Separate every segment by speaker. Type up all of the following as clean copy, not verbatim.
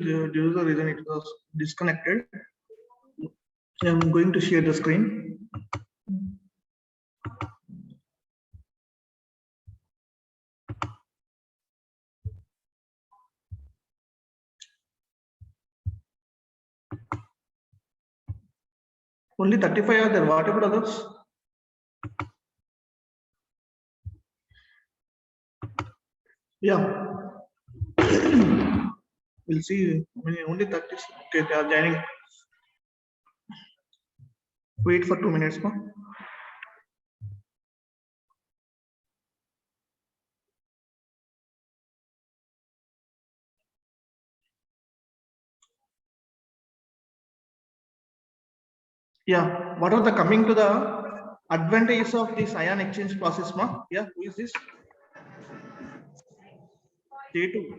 Speaker 1: due to the reason it was disconnected. I'm going to share the screen. Only 35 are there. What about others? Yeah. We'll see. Only 30. Okay, they are joining. Wait for 2 minutes more. Yeah. What are the coming to the advantages of this ion exchange process, ma? Yeah. Who is this? J2.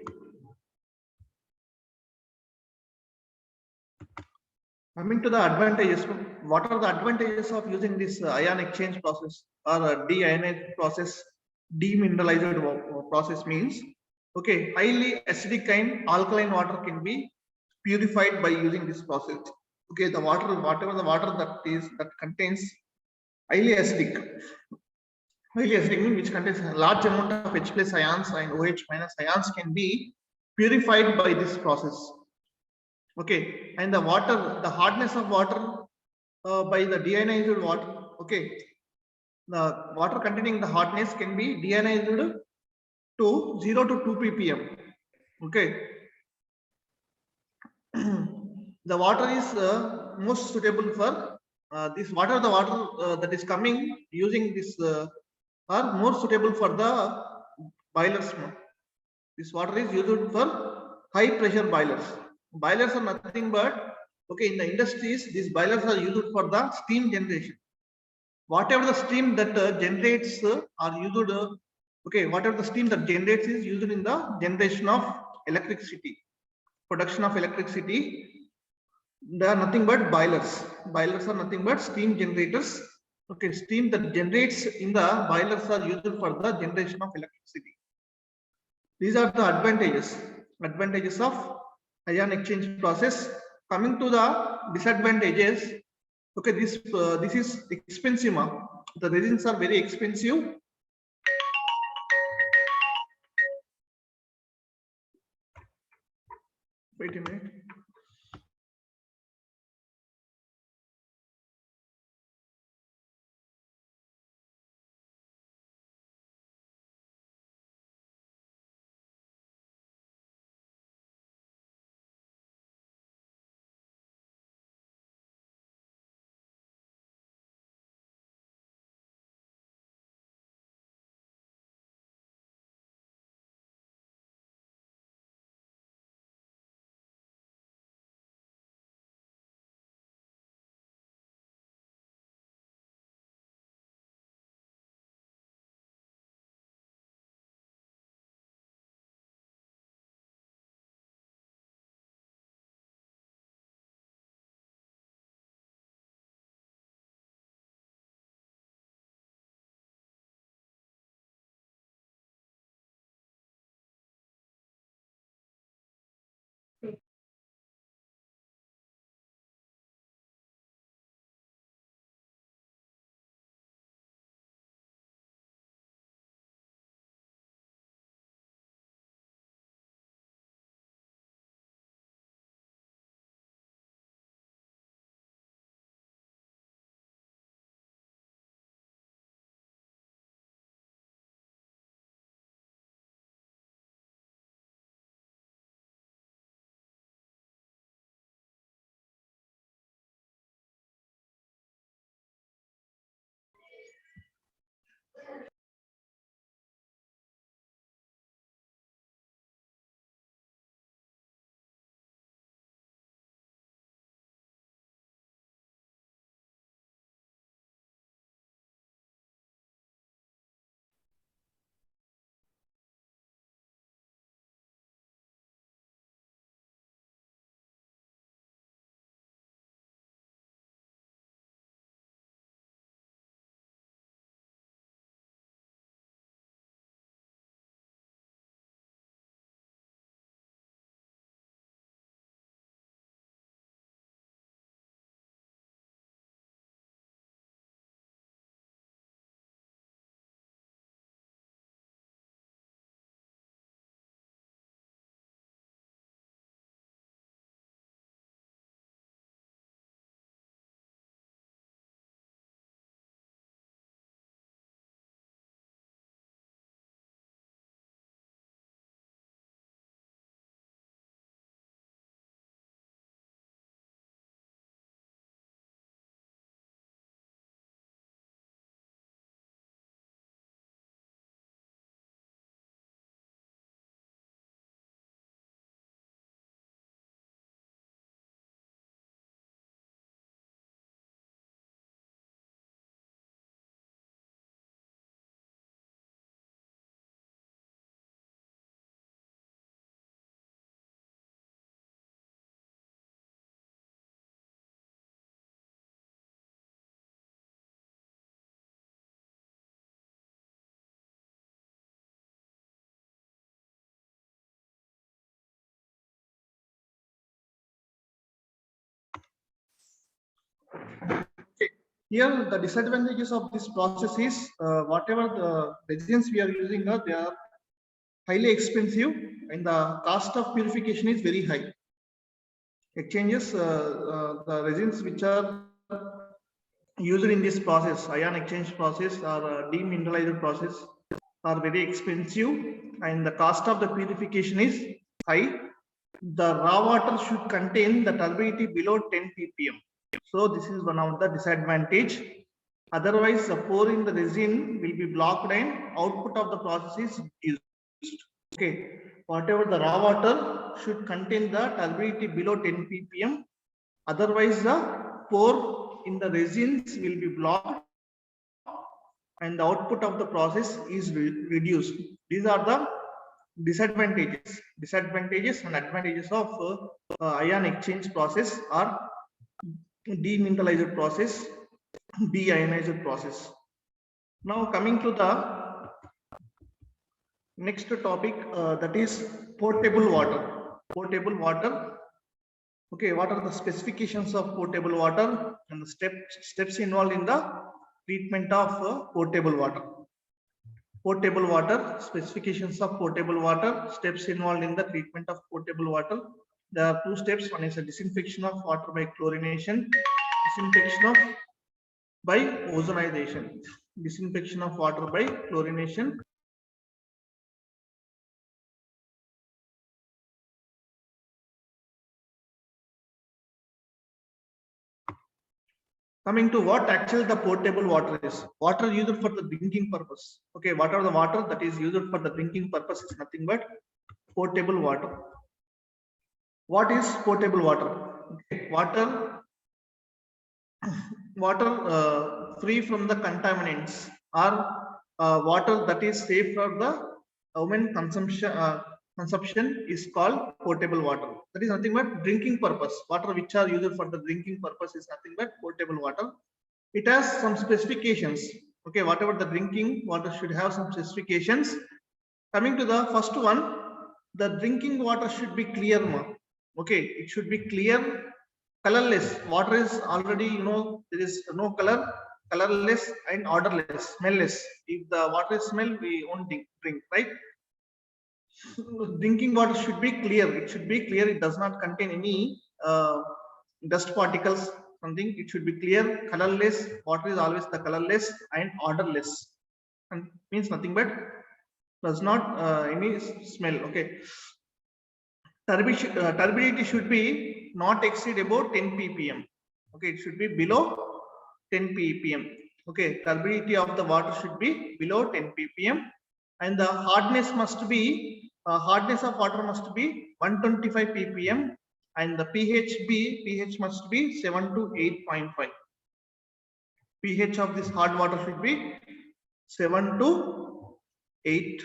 Speaker 1: Coming to the advantages, what are the advantages of using this ion exchange process or deionized process, demineralized process means, okay, highly acidic kind alkaline water can be purified by using this process. Okay, the water, whatever the water that contains highly acidic means which contains a large amount of H plus ions and OH minus ions can be purified by this process. Okay, and the water, the hardness of water by the deionized water, okay, the water containing the hardness can be deionized to 0 to 2 ppm. Okay, the water is most suitable for this water. The water that is coming using this are more suitable for the boilers. This water is used for high pressure boilers. Boilers are nothing but, okay, in the industries, these boilers are used for the steam generation. Whatever the steam that generates are used, okay, whatever the steam that generates is used in the generation of electricity, production of electricity. They are nothing but boilers. Boilers are nothing but steam generators. Okay, steam that generates in the boilers are used for the generation of electricity. These are the advantages of ion exchange process. Coming to the disadvantages, okay, this is expensive. The resins are very expensive. Wait a minute. Here, the disadvantages of this process is whatever the resins we are using, they are highly expensive and the cost of purification is very high. Exchanges, the resins which are used in this process, ion exchange process or demineralized process, are very expensive and the cost of the purification is high. The raw water should contain the turbidity below 10 ppm. So this is one of the disadvantage. Otherwise, pouring the resin will be blocked and output of the process is reduced. Okay, whatever the raw water should contain the turbidity below 10 ppm. Otherwise, the pour in the resins will be blocked and the output of the process is reduced. These are the disadvantages and advantages of ion exchange process or demineralized process, deionized process. Now coming to the next topic, that is potable water. Potable water. Okay, what are the specifications of potable water and the steps involved in the treatment of potable water? Potable water, specifications of potable water, steps involved in the treatment of potable water. There are two steps. One is a disinfection of water by chlorination, disinfection of by ozonization, disinfection of water by chlorination. Coming to what actually the potable water is. Water used for the drinking purpose. Okay, what are the water that is used for the drinking purpose is nothing but potable water. What is potable water? Okay, water free from the contaminants or water that is safe for the human consumption is called potable water. That is nothing but drinking purpose. Water which are used for the drinking purpose is nothing but potable water. It has some specifications. Okay, whatever the drinking water should have some specifications. Coming to the first one, the drinking water should be clear. Okay, it should be clear, colorless. Water is already, there is no color, colorless and odorless, smellless. If the water is smell, we won't drink, right? Drinking water should be clear. It should be clear. It does not contain any dust particles, something. It should be clear, colorless. Water is always the colorless and odorless. And means nothing but does not any smell. Okay. Turbidity should be not exceed about 10 ppm. Okay, it should be below 10 ppm. Okay, turbidity of the water should be below 10 ppm, and the hardness must be hardness of water must be 125 ppm, and the pH must be 7 to 8.5. pH of this hard water should be 7 to 8.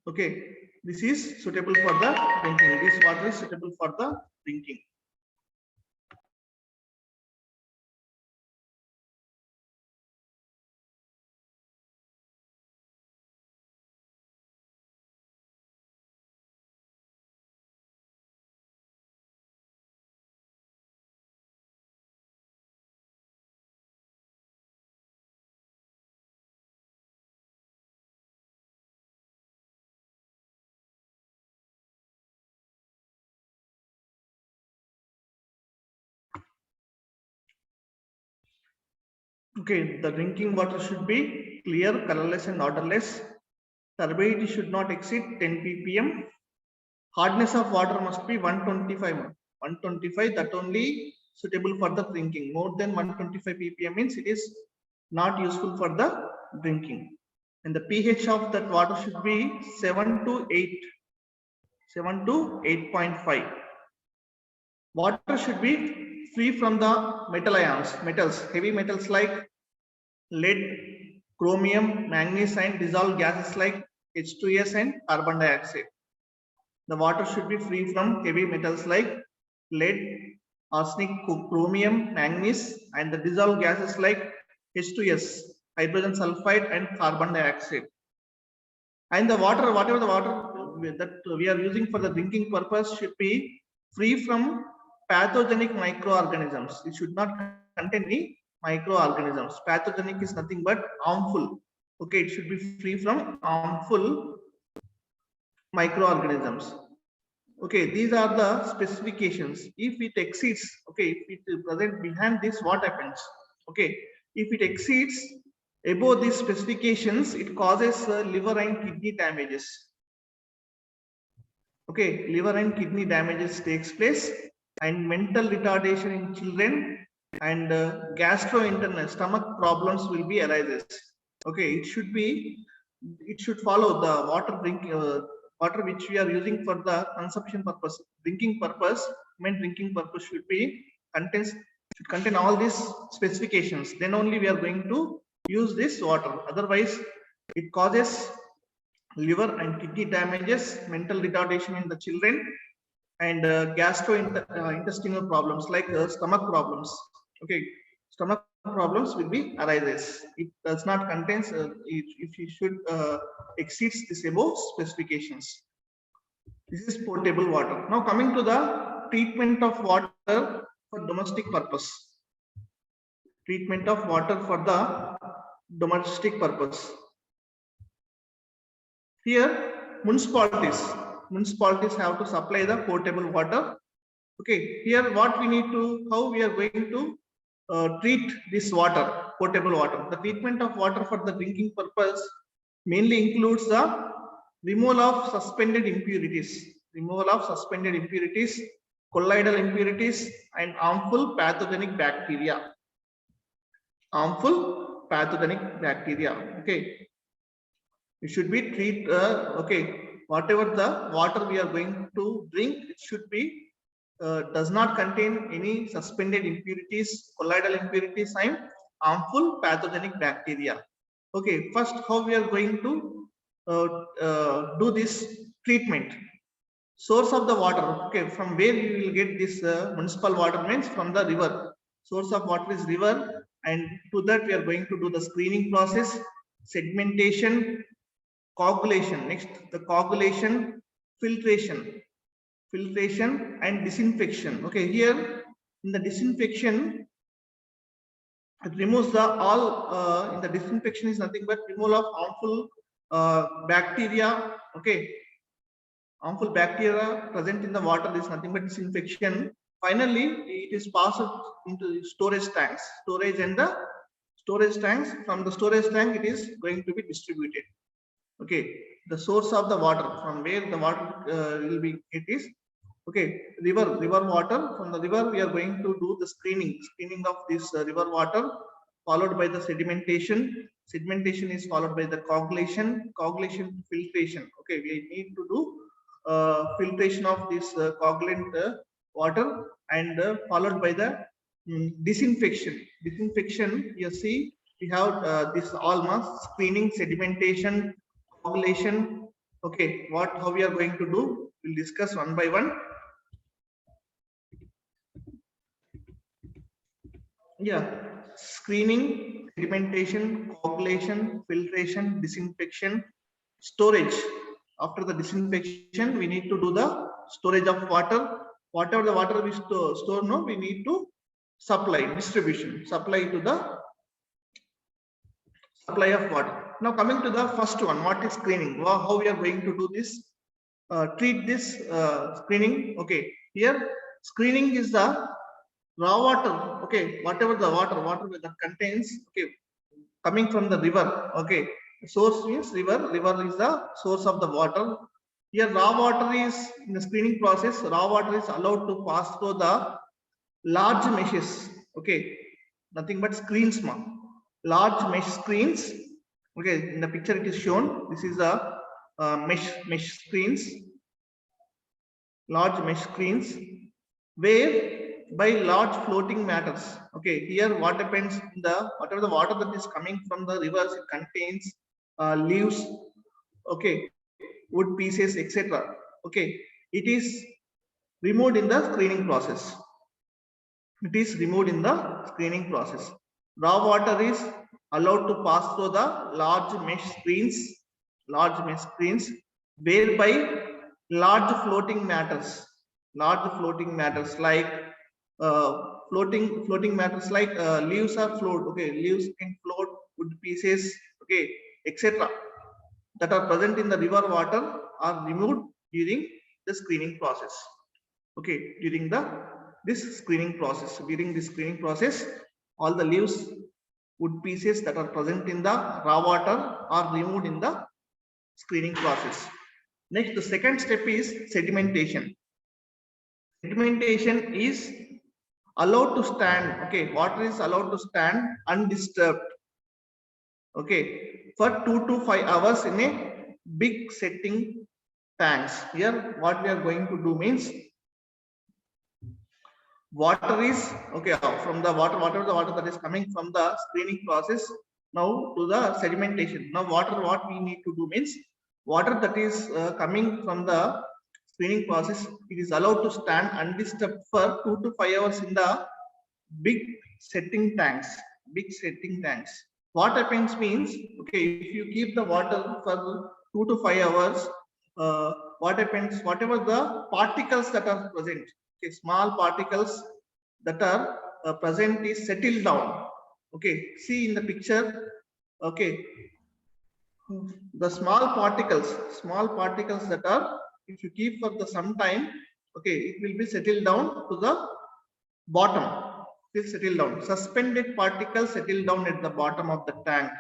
Speaker 1: Okay, this is suitable for the drinking. This water is suitable for the drinking. Okay, the drinking water should be clear, colorless and odorless. Turbidity should not exceed 10 ppm. Hardness of water must be 125. 125, that only suitable for the drinking. More than 125 ppm means it is not useful for the drinking. And the pH of that water should be 7 to 8. 7 to 8.5. Water should be free from the metals, heavy metals like lead, chromium, manganese, and dissolved gases like H2S and carbon dioxide. The water should be free from heavy metals like lead, arsenic, chromium, manganese, and the dissolved gases like H2S, hydrogen sulfide, and carbon dioxide. And the water, whatever the water that we are using for the drinking purpose, should be free from pathogenic microorganisms. It should not contain any microorganisms. Pathogenic is nothing but harmful. Okay, it should be free from harmful microorganisms. Okay, these are the specifications. If it exceeds, okay, if it is present behind this, what happens? Okay, if it exceeds above these specifications, it causes liver and kidney damages. Okay, liver and kidney damages takes place, and mental retardation in children, and gastrointestinal stomach problems will be arises. Okay, it should follow the water which we are using for the consumption purpose, drinking purpose. Main drinking purpose should contain all these specifications. Then only we are going to use this water. Otherwise, it causes liver and kidney damages, mental retardation in the children, and gastrointestinal problems like stomach problems. Okay, stomach problems will be arises. It does not contains if you should exceeds this above specifications. This is potable water. Now coming to the treatment of water for domestic purpose. Treatment of water for the domestic purpose. Here, municipalities have to supply the potable water. Okay, here what we need to, how we are going to treat this water, potable water. The treatment of water for the drinking purpose mainly includes the removal of suspended impurities, colloidal impurities, and harmful pathogenic bacteria. Okay, it should be treat. Okay, whatever the water we are going to drink, it should be does not contain any suspended impurities, colloidal impurities, and harmful pathogenic bacteria. Okay, first how we are going to do this treatment. Source of the water. Okay, from where you will get this municipal water means from the river. Source of water is river, and to that we are going to do the screening process, sedimentation, coagulation. Next, the coagulation, filtration and disinfection. Okay, here in the disinfection, it removes the all in the disinfection is nothing but removal of harmful bacteria. Okay, harmful bacteria present in the water is nothing but disinfection. Finally, it is passed into storage tanks. Storage tanks. From the storage tank, it is going to be distributed. Okay, the source of the water, from where the water will be, it is okay, river water. From the river we are going to do the screening of this river water, followed by the sedimentation is followed by the coagulation, filtration. Okay, we need to do filtration of this coagulant water, and followed by the disinfection. You see, we have this almost screening, sedimentation, coagulation. Okay, how we are going to do, we'll discuss one by one. Yeah, screening, sedimentation, coagulation, filtration, disinfection, storage. After the disinfection, we need to do the storage of water. Whatever the water we store, no, we need to supply to the supply of water. Now coming to the first one, what is screening? How we are going to do this? Treat this screening. Okay, here screening is the raw water. Okay, whatever the water that contains. Okay, coming from the river. Okay, source means river is the source of the water. Here raw water is, in the screening process, raw water is allowed to pass through the large meshes. Okay, nothing but screens, large mesh screens. Okay, in the picture it is shown. This is the mesh screens, large mesh screens, where by large floating matters. Okay, here what happens in the whatever the water that is coming from the rivers, it contains leaves, okay, wood pieces, etc. Okay, it is removed in the screening process. Raw water is allowed to pass through the large mesh screens, whereby large floating matters like floating matters like leaves are float. Okay, leaves can float, wood pieces, okay, etc. that are present in the river water are removed during the screening process. Okay, during this screening process, all the leaves, wood pieces that are present in the raw water are removed in the screening process. Next, the second step is sedimentation. Sedimentation is allowed to stand. Okay, water is allowed to stand undisturbed. Okay, for 2 to 5 hours in a big setting tanks. Here what we are going to do means, water is okay from the water, whatever the water that is coming from the screening process now to the sedimentation. Now water, what we need to do means, water that is coming from the screening process, it is allowed to stand undisturbed for 2 to 5 hours in the big setting tanks. What happens means, okay, if you keep the water for 2 to 5 hours, what happens, whatever the particles that are present, okay, small particles that are present is settled down. Okay, see in the picture. Okay, the small particles that are, if you keep for the some time, okay, it will be settled down to the bottom. Will settle down, suspended particles settle down at the bottom of the tank.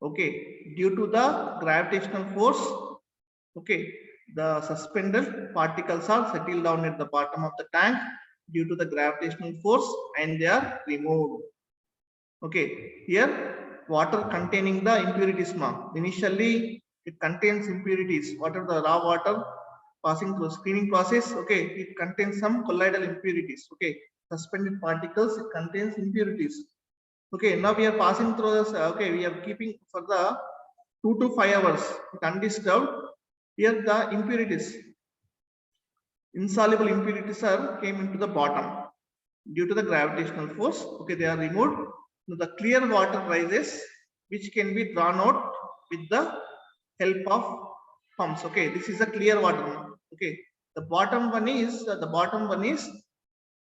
Speaker 1: Okay, due to the gravitational force. Okay, the suspended particles are settled down at the bottom of the tank due to the gravitational force, and they are removed. Okay, here water containing the impurities. Initially it contains impurities. Water, the raw water passing through screening process, okay, it contains some colloidal impurities. Okay, suspended particles, it contains impurities. Okay, now we are passing through this. Okay, we are keeping for the 2 to 5 hours undisturbed. Here the impurities, insoluble impurities are came into the bottom due to the gravitational force. Okay, they are removed. Now the clear water rises, which can be drawn out with the help of pumps. Okay, this is a clear water. Okay, the bottom one is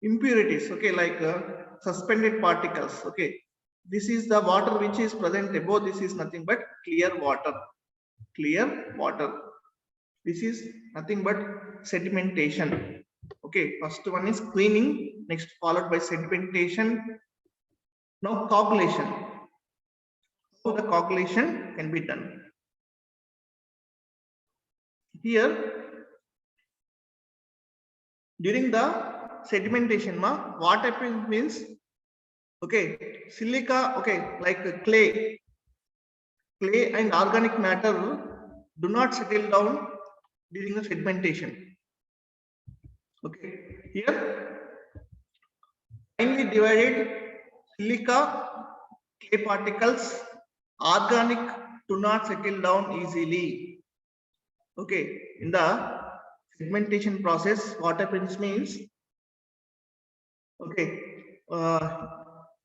Speaker 1: impurities. Okay, like suspended particles. Okay, this is the water which is present above. This is nothing but clear water. This is nothing but sedimentation. Okay, first one is cleaning, next followed by sedimentation. Now coagulation. So the coagulation can be done. Here during the sedimentation, what happens means, okay, silica, okay, like clay and organic matter do not settle down during the sedimentation. Okay, here finely divided silica, clay particles, organic do not settle down easily. Okay, in the sedimentation process, what happens means, okay,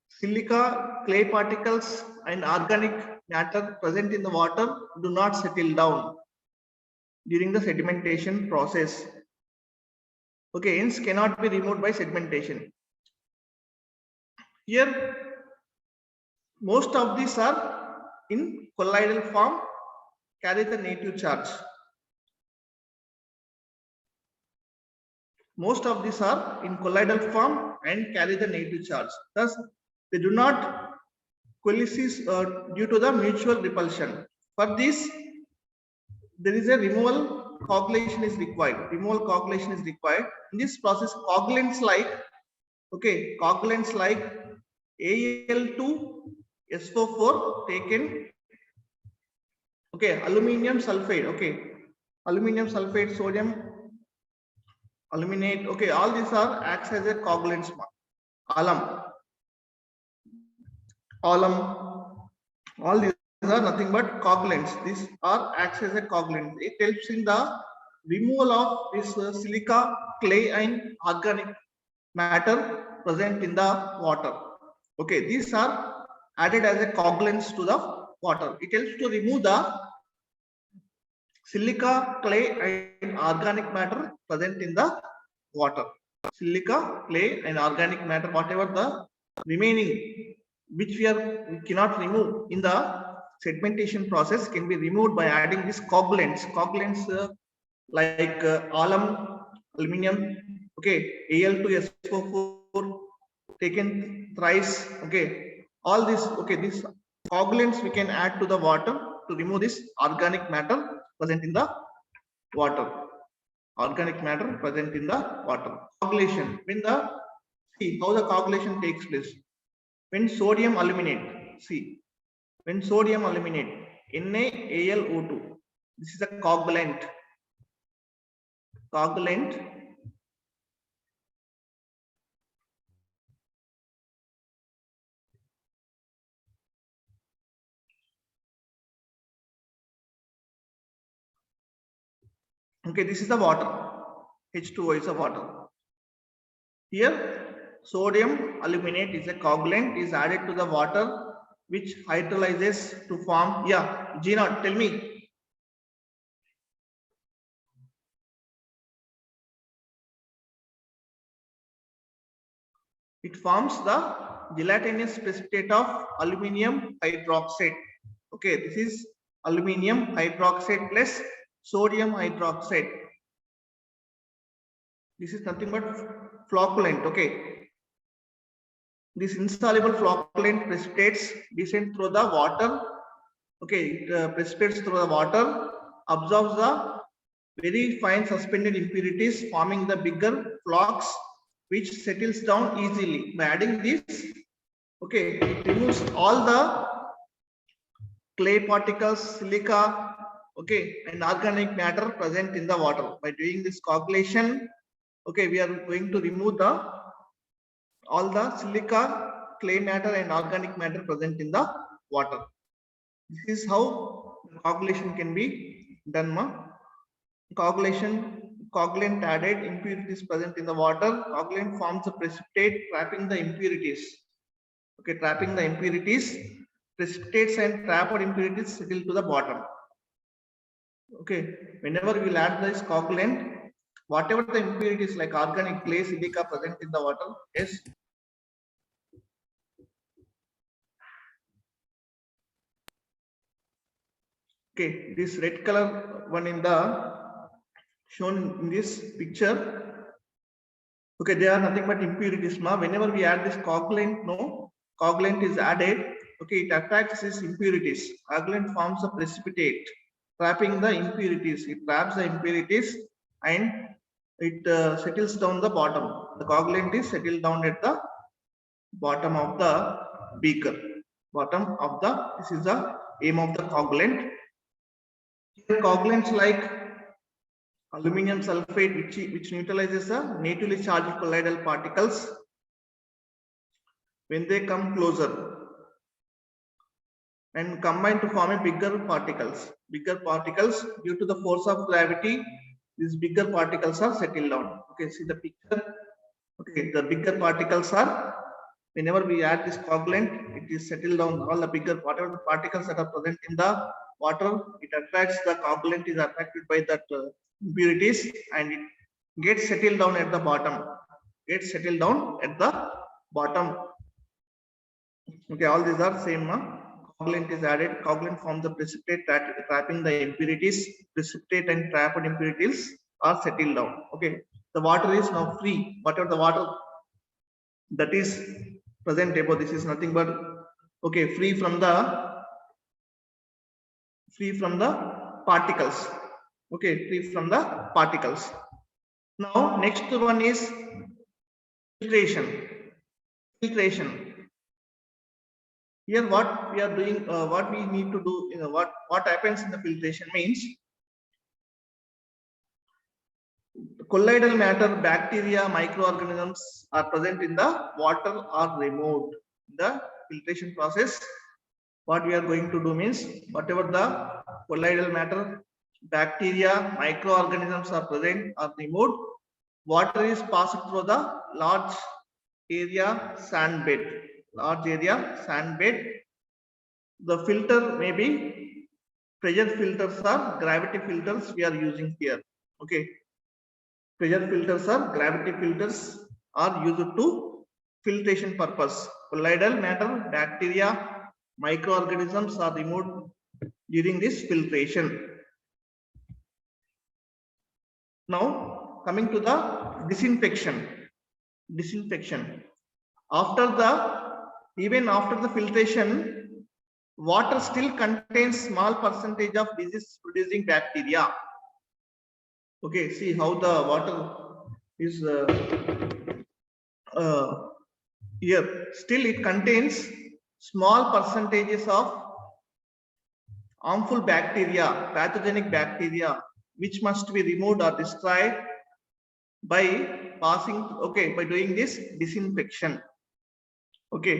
Speaker 1: silica, clay particles and organic matter present in the water do not settle down during the sedimentation process. Okay, hence cannot be removed by sedimentation. Here most of these are in colloidal form, carry the negative charge. Most of these are in colloidal form and carry the negative charge. Thus, they do not coalesce due to the mutual repulsion. For this, there is a removal coagulation is required. In this process, coagulants like, okay, Al2SO4 taken. Okay, aluminium sulfate. Okay, aluminium sulfate, sodium aluminate. Okay, all these are acts as a coagulants. Alum, all these are nothing but coagulants. These are acts as a coagulant. It helps in the removal of this silica, clay and organic matter present in the water. Okay, these are added as a coagulants to the water. It helps to remove the silica, clay and organic matter present in the water. silica, clay, and organic matter, whatever the remaining, which we cannot remove in the sedimentation process, can be removed by adding these coagulants. Coagulants like alum, aluminum, okay, Al2SO4 taken thrice, okay, all this, okay, these coagulants we can add to the water to remove this organic matter present in the water. Organic matter present in the water. Coagulation. See how the coagulation takes place. When sodium aluminate, see, when sodium aluminate, NaAlO2, this is a coagulant. Coagulant. Okay, this is the water. H2O is a water. Here, sodium aluminate is a coagulant is added to the water which hydrolyzes to form. Yeah, Gina, tell me. It forms the gelatinous precipitate of aluminium hydroxide. Okay, this is aluminium hydroxide plus sodium hydroxide. This is nothing but flocculant. Okay, this insoluble flocculant precipitates descend through the water. Okay, it precipitates through the water, absorbs the very fine suspended impurities, forming the bigger flocks, which settles down easily. By adding this, okay, it removes all the clay particles, silica, okay, and organic matter present in the water. By doing this coagulation, okay, we are going to remove all the silica, clay matter, and organic matter present in the water. This is how coagulation can be done. Coagulant added, impurities present in the water. Coagulant forms a precipitate, trapping the impurities. Okay, trapping the impurities. Precipitates and trapped impurities settle to the bottom. Okay, whenever we will add this coagulant, whatever the impurities like organic, clay, silica present in the water, yes. Okay, this red color one in the shown in this picture. Okay, they are nothing but impurities. Whenever we add this coagulant, coagulant is added. Okay, it attracts these impurities. Coagulant forms a precipitate, trapping the impurities. It traps the impurities and it settles down the bottom. The coagulant is settled down at the bottom of the beaker. Bottom of the, this is the aim of the coagulant. Here coagulants like aluminum sulfate, which neutralizes the natively charged colloidal particles when they come closer and combine to form a bigger particles. Bigger particles, due to the force of gravity, these bigger particles are settled down. Okay, see the picture. Okay, the bigger particles are, whenever we add this coagulant, it is settled down. All the bigger, whatever the particles that are present in the water, it attracts, the coagulant is attracted by that impurities and it gets settled down at the bottom. Gets settled down at the bottom. Okay, all these are same. Coagulant is added. Coagulant forms the precipitate trapping the impurities. Precipitate and trapped impurities are settled down. Okay, the water is now free. Whatever the water that is present above, this is nothing but, okay, free from the particles. Okay, free from the particles. Now next one is filtration. Here what we are doing, what we need to do, what happens in the filtration means, colloidal matter, bacteria, microorganisms are present in the water are removed. The filtration process, what we are going to do means, whatever the colloidal matter, bacteria, microorganisms are present are removed. Water is passed through the large area sand bed. The filter may be pressure filters or gravity filters we are using here. Okay. Pressure filters or gravity filters are used to filtration purpose. Colloidal matter, bacteria, microorganisms are removed during this filtration. Now coming to the disinfection. Even after the filtration, water still contains small percentage of disease producing bacteria. Okay, see how the water is here. Still it contains small percentages of harmful bacteria, pathogenic bacteria, which must be removed or destroyed by by doing this disinfection. Okay,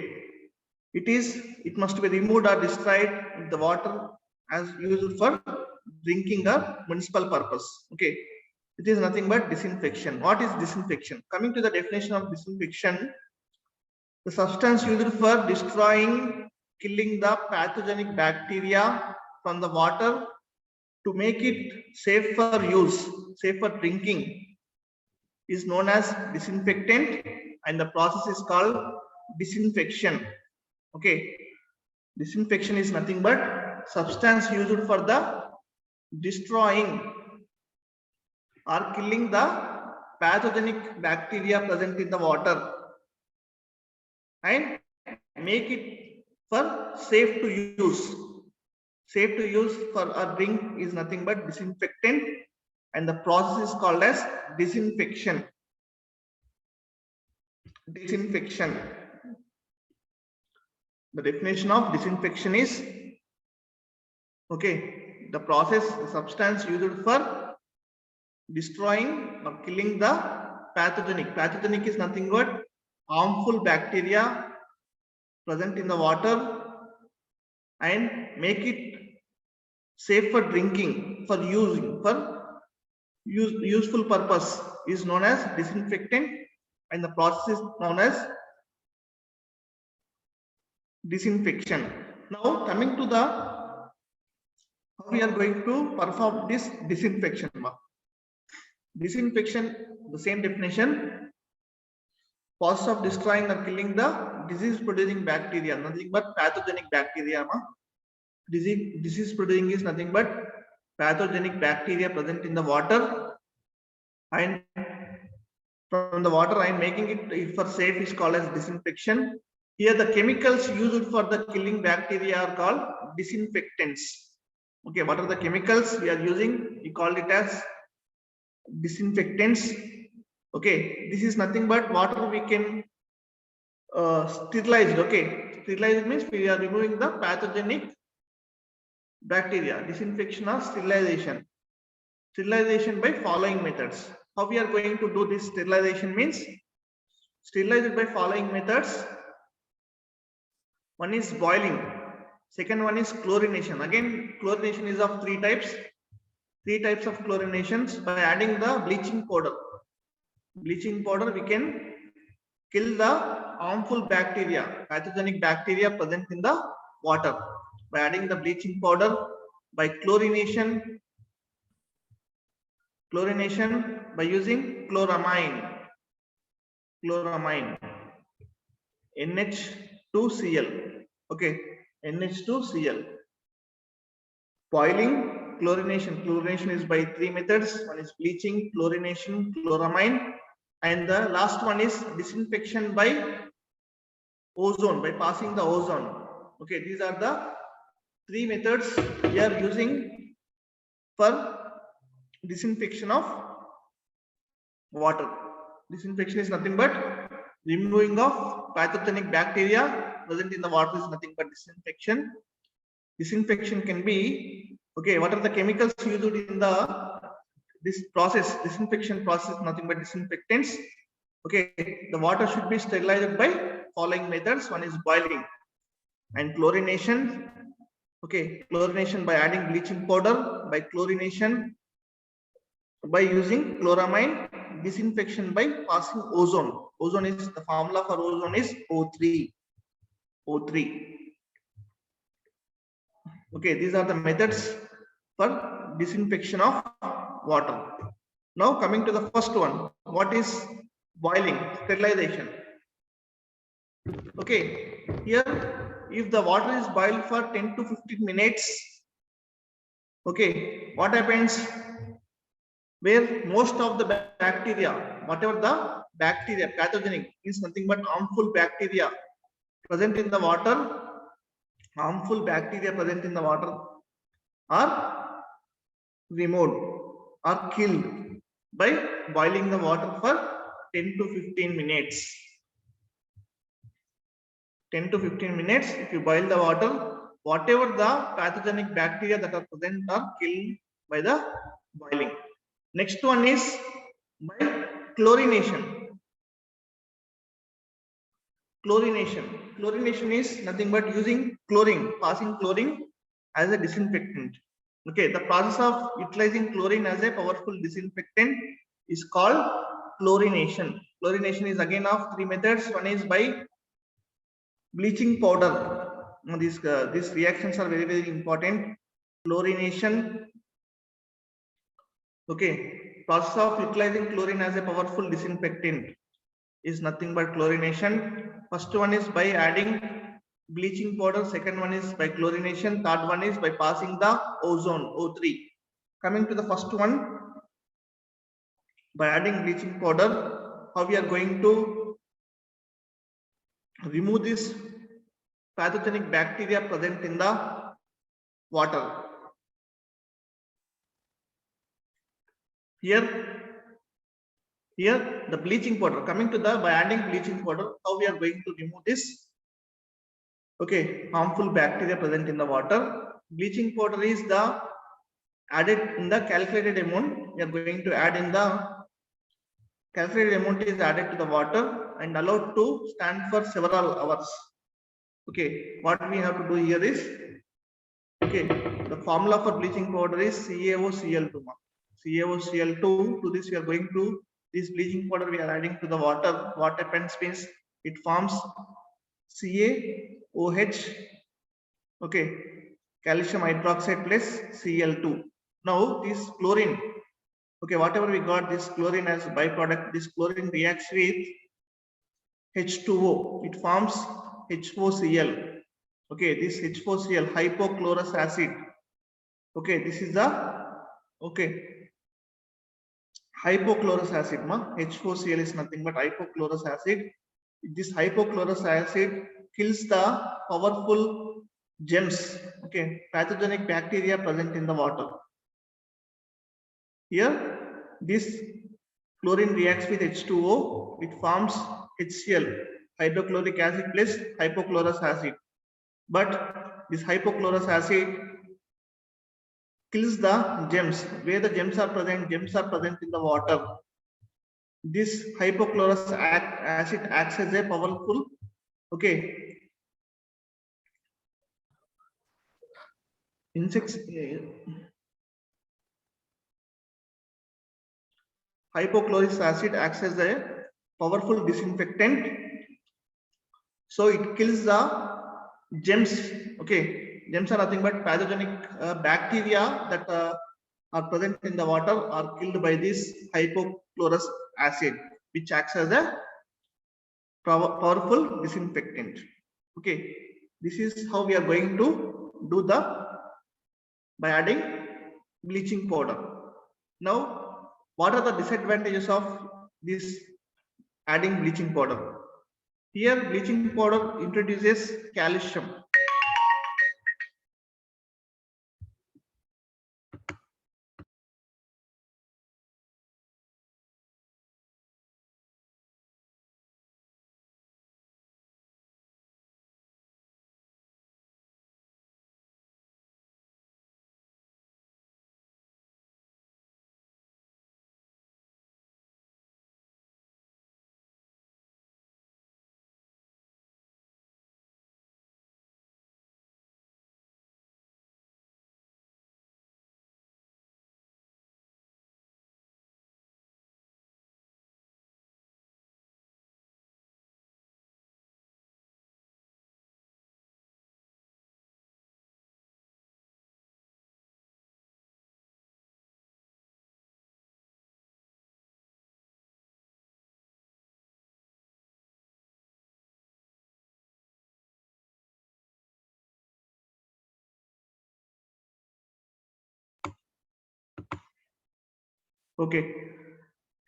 Speaker 1: it must be removed or destroyed in the water as used for drinking or municipal purpose. Okay, it is nothing but disinfection. What is disinfection? Coming to the definition of disinfection, the substance used for destroying, killing the pathogenic bacteria from the water to make it safe for use, safe for drinking, is known as disinfectant, and the process is called disinfection. Okay, disinfection is nothing but substance used for the destroying or killing the pathogenic bacteria present in the water and make it for safe to use. Safe to use for a drink is nothing but disinfectant, and the process is called as disinfection. Disinfection. The definition of disinfection is, okay, the process, the substance used for destroying or killing the pathogenic. Pathogenic is nothing but harmful bacteria present in the water and make it safe for drinking, for using, for useful purpose is known as disinfectant, and the process is known as disinfection. Now coming to the how we are going to perform this disinfection. Disinfection, the same definition, process of destroying or killing the disease producing bacteria, nothing but pathogenic bacteria. Disease producing is nothing but pathogenic bacteria present in the water, and from the water and making it for safe is called as disinfection. Here the chemicals used for the killing bacteria are called disinfectants. Okay, what are the chemicals we are using? We call it as disinfectants. Okay, this is nothing but water we can sterilize. Okay, sterilized means we are removing the pathogenic bacteria. Disinfection or sterilization. Sterilization by following methods. How we are going to do this sterilization means sterilize by following methods. One is boiling. Second one is chlorination. Again, chlorination is of three types. Three types of chlorinations. By adding the bleaching powder. Bleaching powder, we can kill the harmful bacteria, pathogenic bacteria present in the water. By adding the bleaching powder, by chlorination by using chloramine, NH2Cl. Okay, NH2Cl. Boiling, chlorination is by three methods. One is bleaching, chlorination, chloramine, and the last one is disinfection by ozone, by passing the ozone. Okay, these are the three methods we are using for disinfection of water. Disinfection is nothing but removing of pathogenic bacteria present in the water is nothing but disinfection. Disinfection can be, okay, what are the chemicals used in this process? Disinfection process is nothing but disinfectants. Okay, the water should be sterilized by following methods. One is boiling and chlorination. Okay, chlorination by adding bleaching powder, by chlorination by using chloramine, disinfection by passing ozone. Ozone is the formula for ozone is O3. Okay, these are the methods for disinfection of water. Now coming to the first one, what is boiling, sterilization? Okay, here if the water is boiled for 10 to 15 minutes, okay, what happens? Where most of the bacteria, whatever the bacteria, pathogenic is nothing but harmful bacteria present in the water, harmful bacteria present in the water are removed or killed by boiling the water for 10 to 15 minutes. 10 to 15 minutes, if you boil the water, whatever the pathogenic bacteria that are present are killed by the boiling. Next one is by chlorination. Chlorination. Chlorination is nothing but using chlorine, passing chlorine as a disinfectant. Okay, the process of utilizing chlorine as a powerful disinfectant is called chlorination. Chlorination is again of three methods. One is by bleaching powder. Now, these reactions are very important. Chlorination. Okay, process of utilizing chlorine as a powerful disinfectant is nothing but chlorination. First one is by adding bleaching powder, second one is by chlorination, third one is by passing the ozone, O3. Coming to the first one, by adding bleaching powder, how we are going to remove this pathogenic bacteria present in the water. Here the bleaching powder, coming to the, by adding bleaching powder, how we are going to remove this, okay, harmful bacteria present in the water. Bleaching powder is the added in the calculated amount. We are going to add in the calculated amount is added to the water and allowed to stand for several hours. Okay, what we have to do here is, okay, the formula for bleaching powder is CaOCl2. CaOCl2. To this we are going to, this bleaching powder we are adding to the water. What happens means it forms CaOH, okay, calcium hydroxide plus Cl2. Now this chlorine, okay, whatever we got this chlorine as a byproduct, this chlorine reacts with H2O. It forms H4Cl. Okay, this H4Cl, hypochlorous acid. Okay, this is the, okay, hypochlorous acid. H4Cl is nothing but hypochlorous acid. This hypochlorous acid kills the powerful germs, okay, pathogenic bacteria present in the water. Here, this chlorine reacts with H2O, it forms HCl, hydrochloric acid plus hypochlorous acid. But this hypochlorous acid kills the germs. Where the germs are present in the water. This hypochlorous acid acts as a powerful, okay, insects. Hypochlorous acid acts as a powerful disinfectant, so it kills the germs. Okay, germs are nothing but pathogenic bacteria that are present in the water are killed by this hypochlorous acid, which acts as a powerful disinfectant. Okay, this is how we are going to do the, by adding bleaching powder. Now, what are the disadvantages of this adding bleaching powder? Here, bleaching powder introduces calcium. Okay.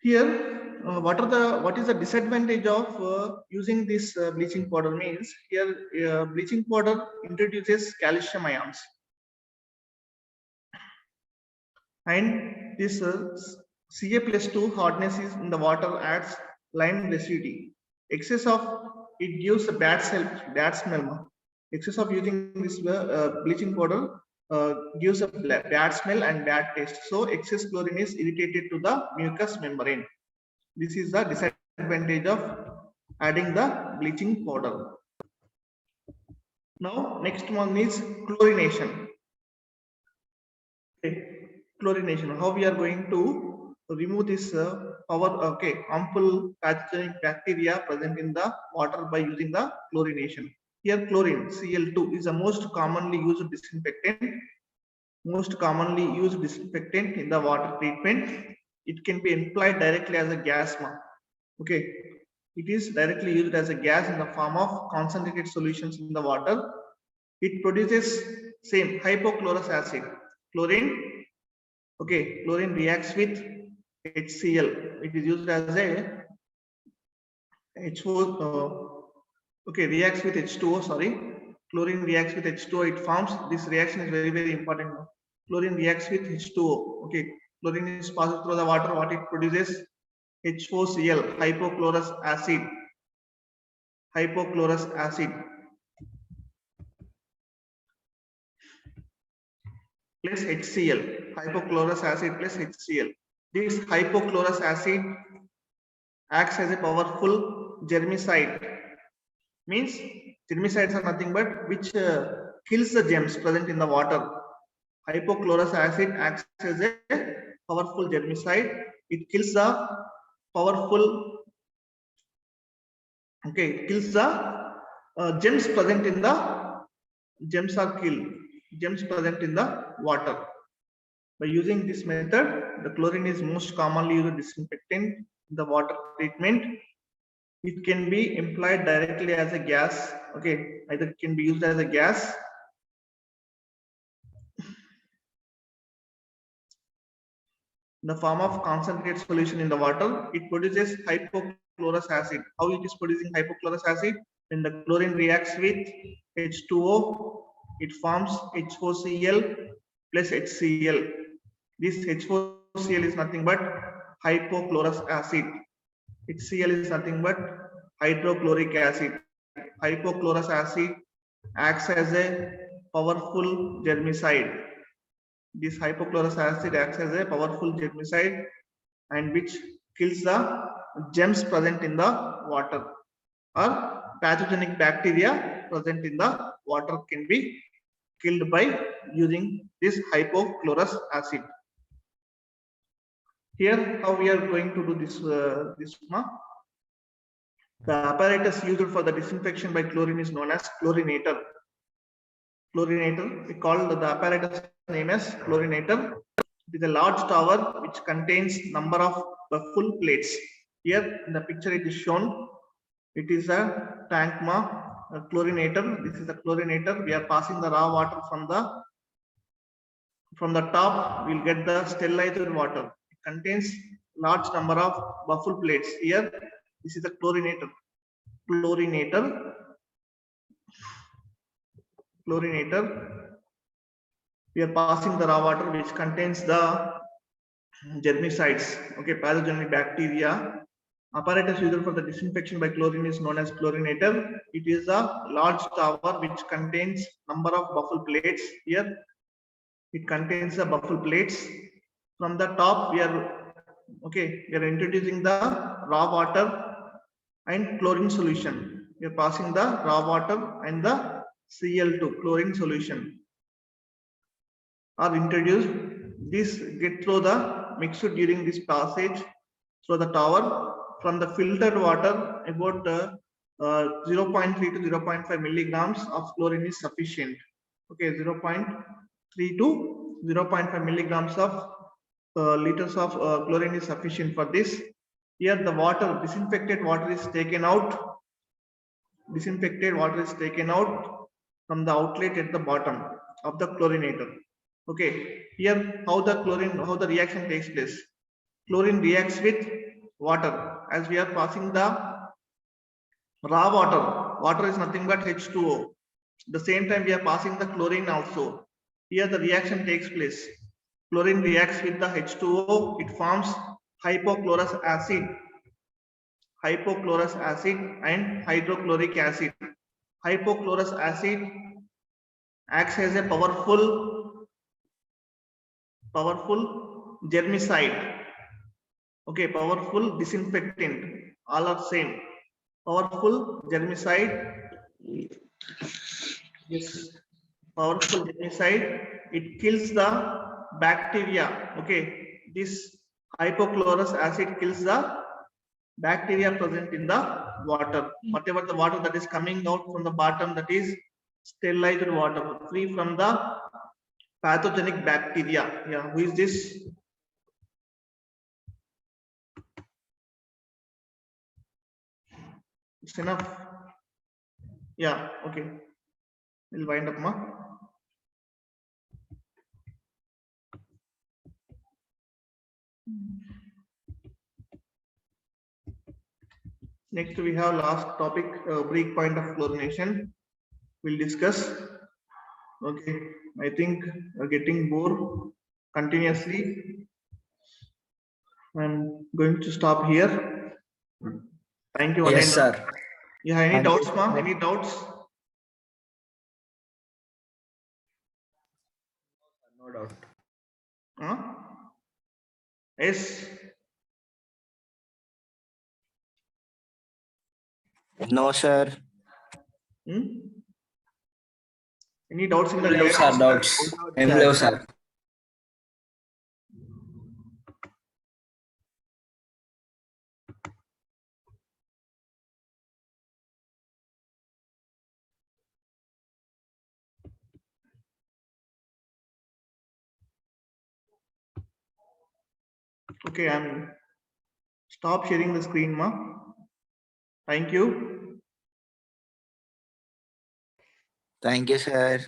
Speaker 1: Here, what is the disadvantage of using this bleaching powder means here bleaching powder introduces calcium ions, and this Ca+2 hardness is in the water adds lime residue. Excess of it gives a bad smell. Excess of using this bleaching powder gives a bad smell and bad taste. So excess chlorine is irritated to the mucous membrane. This is the disadvantage of adding the bleaching powder. Now next one is chlorination. Okay. Chlorination. How we are going to remove this harmful pathogenic bacteria present in the water by using the chlorination. Here chlorine Cl2 is the most commonly used disinfectant. Most commonly used disinfectant in the water treatment. It can be applied directly as a gas. Okay, it is directly used as a gas in the form of concentrated solutions in the water. It produces same hypochlorous acid. Chlorine, okay, chlorine reacts with HCl. It is used as a H4. Okay, reacts with H2O. Sorry, chlorine reacts with H2O. It forms this reaction is very important. Chlorine reacts with H2O. Okay, chlorine is passed through the water. What it produces? H4Cl, hypochlorous acid. Hypochlorous acid plus HCl. Hypochlorous acid plus HCl. This hypochlorous acid acts as a powerful germicide. Means germicides are nothing but which kills the germs present in the water. Hypochlorous acid acts as a powerful germicide. It kills the powerful. Okay, it kills the germs present in the germs are killed. Germs present in the water. By using this method, the chlorine is most commonly used disinfectant in the water treatment. It can be employed directly as a gas. Okay, either it can be used as a gas in the form of concentrated solution in the water. It produces hypochlorous acid. How it is producing hypochlorous acid? When the chlorine reacts with H2O, it forms H4Cl plus HCl. This H4Cl is nothing but hypochlorous acid. HCl is nothing but hydrochloric acid. Hypochlorous acid acts as a powerful germicide. This hypochlorous acid acts as a powerful germicide and which kills the germs present in the water, or pathogenic bacteria present in the water can be killed by using this hypochlorous acid. Here, how we are going to do this? The apparatus used for the disinfection by chlorine is known as chlorinator. Chlorinator, we call the apparatus name as chlorinator. It is a large tower which contains number of full plates. Here in the picture it is shown. It is a tank a chlorinator. This is a chlorinator. We are passing the raw water from the top. We'll get the sterilized water. It contains large number of buffle plates. Here, this is a chlorinator. Chlorinator. We are passing the raw water which contains the germicides. Okay, pathogenic bacteria. Apparatus used for the disinfection by chlorine is known as chlorinator. It is a large tower which contains number of buffle plates. Here, it contains the buffle plates. From the top, we are introducing the raw water and chlorine solution. We are passing the raw water and the Cl2 chlorine solution are introduced. This get through the mixture during this passage through the tower. From the filtered water, about 0.3 to 0.5 milligrams of chlorine is sufficient. Okay, 0.3 to 0.5 milligrams of liters of chlorine is sufficient for this. Here the water, disinfected water is taken out. Disinfected water is taken out from the outlet at the bottom of the chlorinator. Okay, here how the reaction takes place. chlorine reacts with water. As we are passing the raw water, water is nothing but H2O. The same time we are passing the chlorine also. Here the reaction takes place. Chlorine reacts with the H2O. It forms hypochlorous acid and hydrochloric acid. Hypochlorous acid acts as a powerful germicide. Okay, powerful disinfectant. All are same. Powerful germicide. Yes, powerful germicide. It kills the bacteria. Okay, this hypochlorous acid kills the bacteria present in the water. Whatever the water that is coming out from the bottom, that is sterilized water, free from the pathogenic bacteria. Yeah, who is this? It's enough. Yeah, okay. We'll wind up, ma. Next, we have last topic, break point of chlorination. We'll discuss. Okay, I think getting bored continuously. I'm going to stop here. Thank you.
Speaker 2: Yes, sir.
Speaker 1: Yeah, any
Speaker 2: Thank
Speaker 1: doubts,
Speaker 2: you.
Speaker 1: ma? Any doubts?
Speaker 2: No doubt.
Speaker 1: Huh? Yes.
Speaker 2: No, sir.
Speaker 1: Any doubts in the
Speaker 2: No, sir.
Speaker 1: reaction?
Speaker 2: Doubts. No, sir.
Speaker 1: Okay, I'm stop sharing the screen, ma. Thank you.
Speaker 2: Thank you, sir.